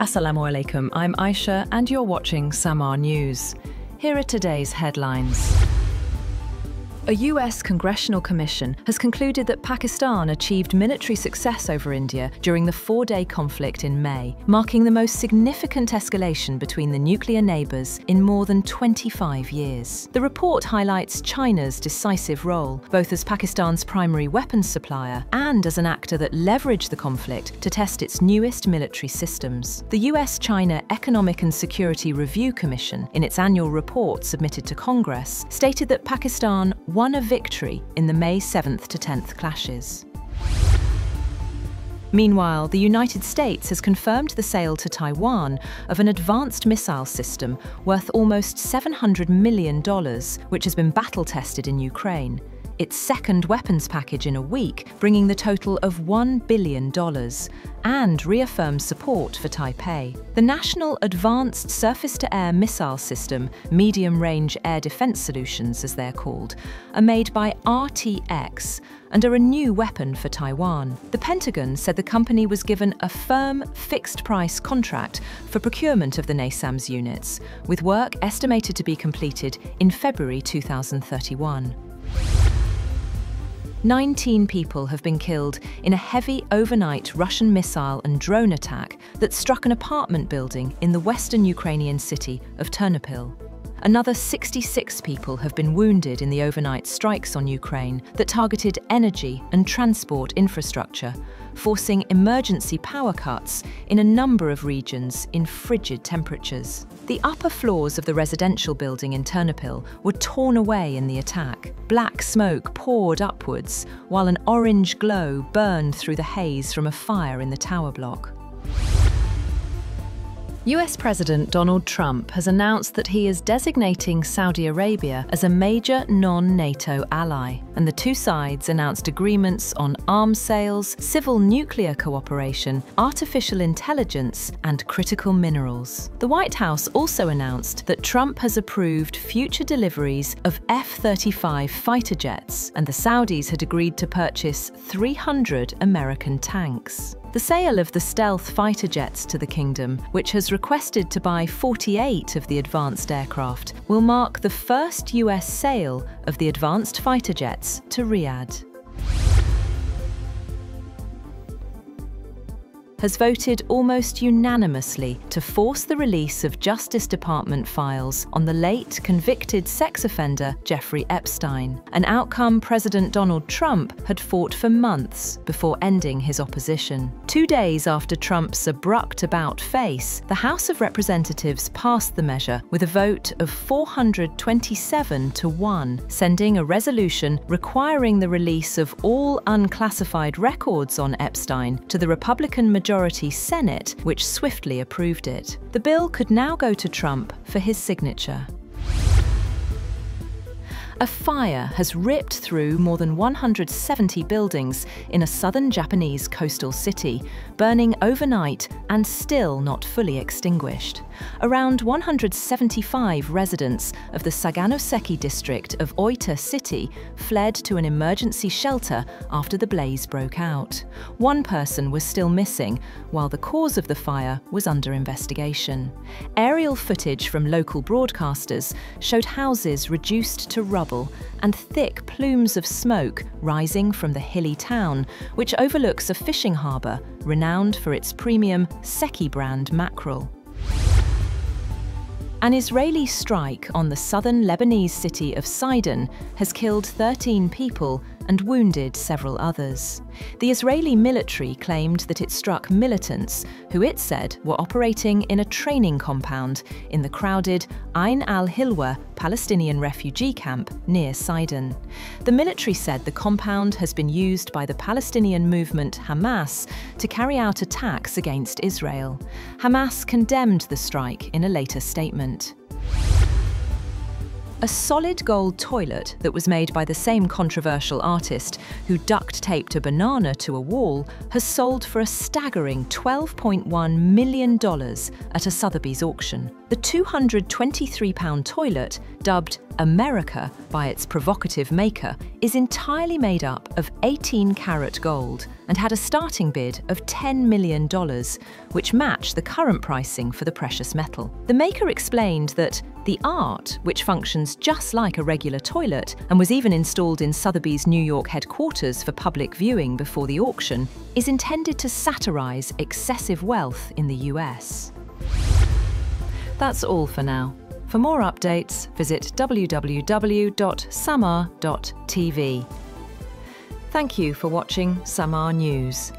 Assalamu alaikum, I'm Aisha and you're watching Samaa News. Here are today's headlines. A US congressional commission has concluded that Pakistan achieved military success over India during the four-day conflict in May, marking the most significant escalation between the nuclear neighbours in more than 25 years. The report highlights China's decisive role, both as Pakistan's primary weapons supplier and as an actor that leveraged the conflict to test its newest military systems. The US-China Economic and Security Review Commission, in its annual report submitted to Congress, stated that Pakistan won a victory in the May 7th to 10th clashes. Meanwhile, the United States has confirmed the sale to Taiwan of an advanced missile system worth almost $700 million, which has been battle-tested in Ukraine. Its second weapons package in a week, bringing the total of $1 billion, and reaffirms support for Taipei. The National Advanced Surface-to-Air Missile System, Medium-Range Air Defense Solutions as they're called, are made by RTX and are a new weapon for Taiwan. The Pentagon said the company was given a firm, fixed-price contract for procurement of the NASAMS units, with work estimated to be completed in February 2031. 19 people have been killed in a heavy overnight Russian missile and drone attack that struck an apartment building in the western Ukrainian city of Ternopil. Another 66 people have been wounded in the overnight strikes on Ukraine that targeted energy and transport infrastructure, forcing emergency power cuts in a number of regions in frigid temperatures. The upper floors of the residential building in Ternopil were torn away in the attack. Black smoke poured upwards, while an orange glow burned through the haze from a fire in the tower block. US President Donald Trump has announced that he is designating Saudi Arabia as a major non-NATO ally, and the two sides announced agreements on arms sales, civil nuclear cooperation, artificial intelligence, and critical minerals. The White House also announced that Trump has approved future deliveries of F-35 fighter jets, and the Saudis had agreed to purchase 300 American tanks. The sale of the stealth fighter jets to the kingdom, which has requested to buy 48 of the advanced aircraft, will mark the first US sale of the advanced fighter jets to Riyadh. Has voted almost unanimously to force the release of Justice Department files on the late convicted sex offender Jeffrey Epstein, an outcome President Donald Trump had fought for months before ending his opposition. 2 days after Trump's abrupt about-face, the House of Representatives passed the measure with a vote of 427 to 1, sending a resolution requiring the release of all unclassified records on Epstein to the Republican majority Senate, which swiftly approved it. The bill could now go to Trump for his signature. A fire has ripped through more than 170 buildings in a southern Japanese coastal city, burning overnight and still not fully extinguished. Around 175 residents of the Saganoseki district of Oita City fled to an emergency shelter after the blaze broke out. One person was still missing, while the cause of the fire was under investigation. Aerial footage from local broadcasters showed houses reduced to rubble and thick plumes of smoke rising from the hilly town, which overlooks a fishing harbour renowned for its premium Seki brand mackerel. An Israeli strike on the southern Lebanese city of Sidon has killed 13 people and wounded several others. The Israeli military claimed that it struck militants who it said were operating in a training compound in the crowded Ain al-Hilwa Palestinian refugee camp near Sidon. The military said the compound has been used by the Palestinian movement Hamas to carry out attacks against Israel. Hamas condemned the strike in a later statement. A solid gold toilet that was made by the same controversial artist who duct-taped a banana to a wall has sold for a staggering $12.1 million at a Sotheby's auction. The £223 toilet, dubbed America by its provocative maker, is entirely made up of 18-carat gold and had a starting bid of $10 million, which matched the current pricing for the precious metal. The maker explained that the art, which functions just like a regular toilet and was even installed in Sotheby's New York headquarters for public viewing before the auction, is intended to satirize excessive wealth in the US. That's all for now. For more updates, visit www.samaa.tv. Thank you for watching Samaa News.